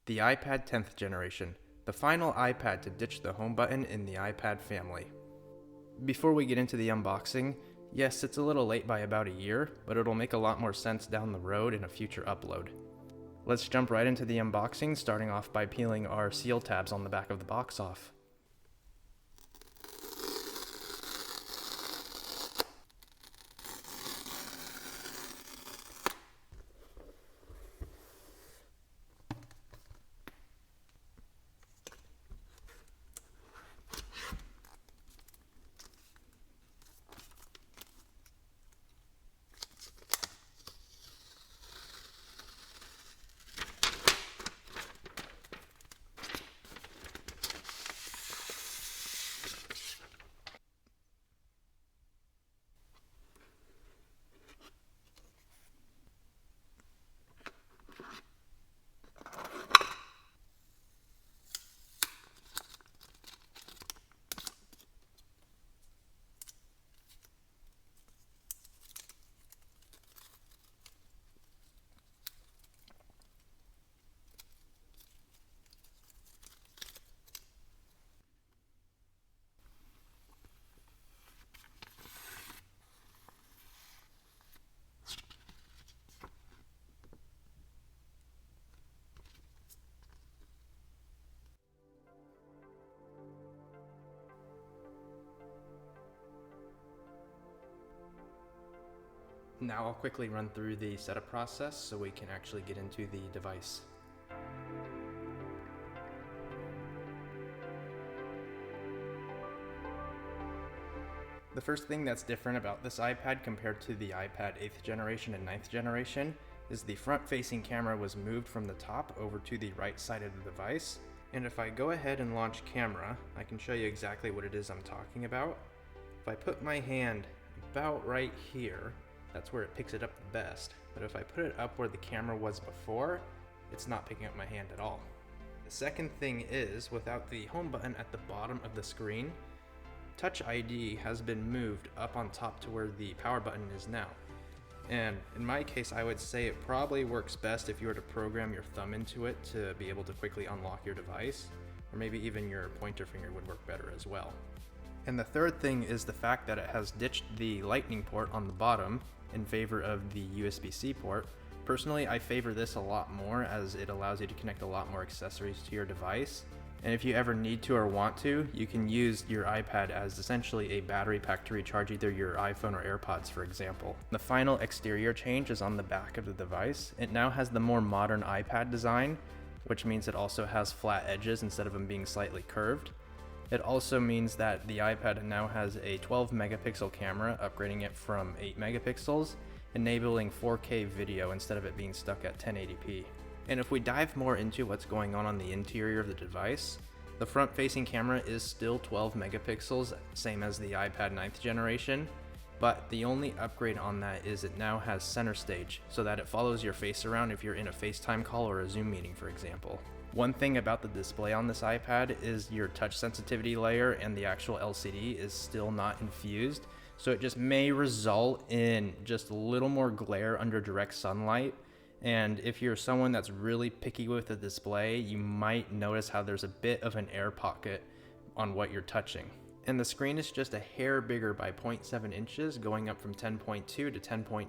The iPad 10th generation, the final iPad to ditch the home button in the iPad family. Before we get into the unboxing, yes, it's a little late by about a year, but it'll make a lot more sense down the road in a future upload. Let's jump right into the unboxing, starting off by peeling our seal tabs on the back of the box off. Now I'll quickly run through the setup process so we can actually get into the device. The first thing that's different about this iPad compared to the iPad 8th generation and 9th generation is the front-facing camera was moved from the top over to the right side of the device. And if I go ahead and launch camera, I can show you exactly what it is I'm talking about. If I put my hand about right here, that's where it picks it up the best. But if I put it up where the camera was before, it's not picking up my hand at all. The second thing is, without the home button at the bottom of the screen, Touch ID has been moved up on top to where the power button is now. And in my case, I would say it probably works best if you were to program your thumb into it to be able to quickly unlock your device, or maybe even your pointer finger would work better as well. And the third thing is the fact that it has ditched the Lightning port on the bottom in favor of the USB-C port. Personally, I favor this a lot more as it allows you to connect a lot more accessories to your device. And if you ever need to or want to, you can use your iPad as essentially a battery pack to recharge either your iPhone or AirPods, for example. The final exterior change is on the back of the device. It now has the more modern iPad design, which means it also has flat edges instead of them being slightly curved. It also means that the iPad now has a 12 megapixel camera, upgrading it from 8 megapixels, enabling 4K video instead of it being stuck at 1080p. And if we dive more into what's going on the interior of the device, the front-facing camera is still 12 megapixels, same as the iPad 9th generation, but the only upgrade on that is it now has center stage, so that it follows your face around if you're in a FaceTime call or a Zoom meeting, for example. One thing about the display on this iPad is your touch sensitivity layer and the actual LCD is still not infused, so it just may result in just a little more glare under direct sunlight. And if you're someone that's really picky with the display, you might notice how there's a bit of an air pocket on what you're touching. And the screen is just a hair bigger by 0.7 inches, going up from 10.2 to 10.9.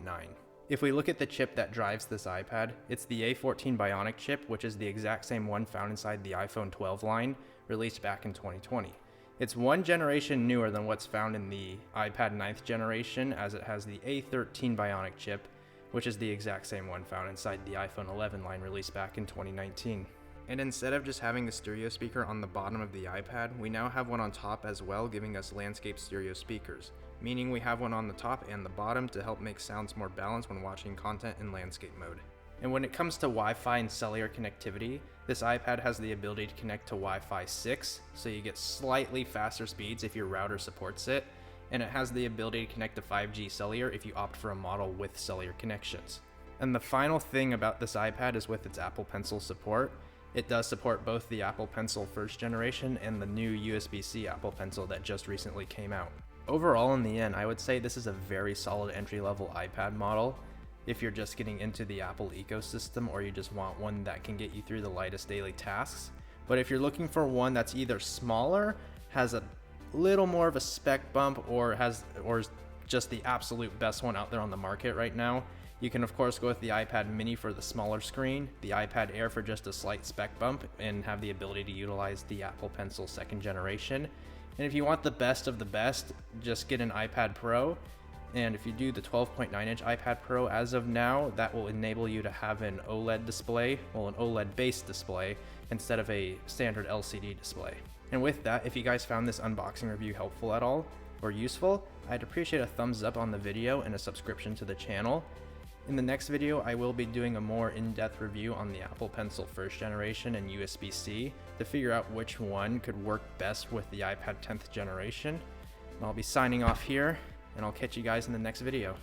If we look at the chip that drives this iPad, it's the A14 Bionic chip, which is the exact same one found inside the iPhone 12 line, released back in 2020. It's one generation newer than what's found in the iPad 9th generation, as it has the A13 Bionic chip, which is the exact same one found inside the iPhone 11 line released back in 2019. And instead of just having the stereo speaker on the bottom of the iPad, we now have one on top as well, giving us landscape stereo speakers, meaning we have one on the top and the bottom to help make sounds more balanced when watching content in landscape mode. And when it comes to Wi-Fi and cellular connectivity, this iPad has the ability to connect to Wi-Fi 6, so you get slightly faster speeds if your router supports it, and it has the ability to connect to 5G cellular if you opt for a model with cellular connections. And the final thing about this iPad is with its Apple Pencil support. It does support both the Apple Pencil first generation and the new USB-C Apple Pencil that just recently came out. Overall, in the end, I would say this is a very solid entry-level iPad model. if you're just getting into the Apple ecosystem or you just want one that can get you through the lightest daily tasks. But if you're looking for one that's either smaller, has a little more of a spec bump, or is just the absolute best one out there on the market right now, you can of course go with the iPad mini for the smaller screen, the iPad Air for just a slight spec bump, and have the ability to utilize the Apple Pencil 2nd generation. And if you want the best of the best, just get an iPad Pro. And if you do the 12.9-inch iPad Pro as of now, that will enable you to have an OLED display, well, an OLED-based display, instead of a standard LCD display. And with that, if you guys found this unboxing review helpful at all, or useful, I'd appreciate a thumbs up on the video and a subscription to the channel. In the next video, I will be doing a more in-depth review on the Apple Pencil 1st generation and USB-C to figure out which one could work best with the iPad 10th generation. And I'll be signing off here, and I'll catch you guys in the next video.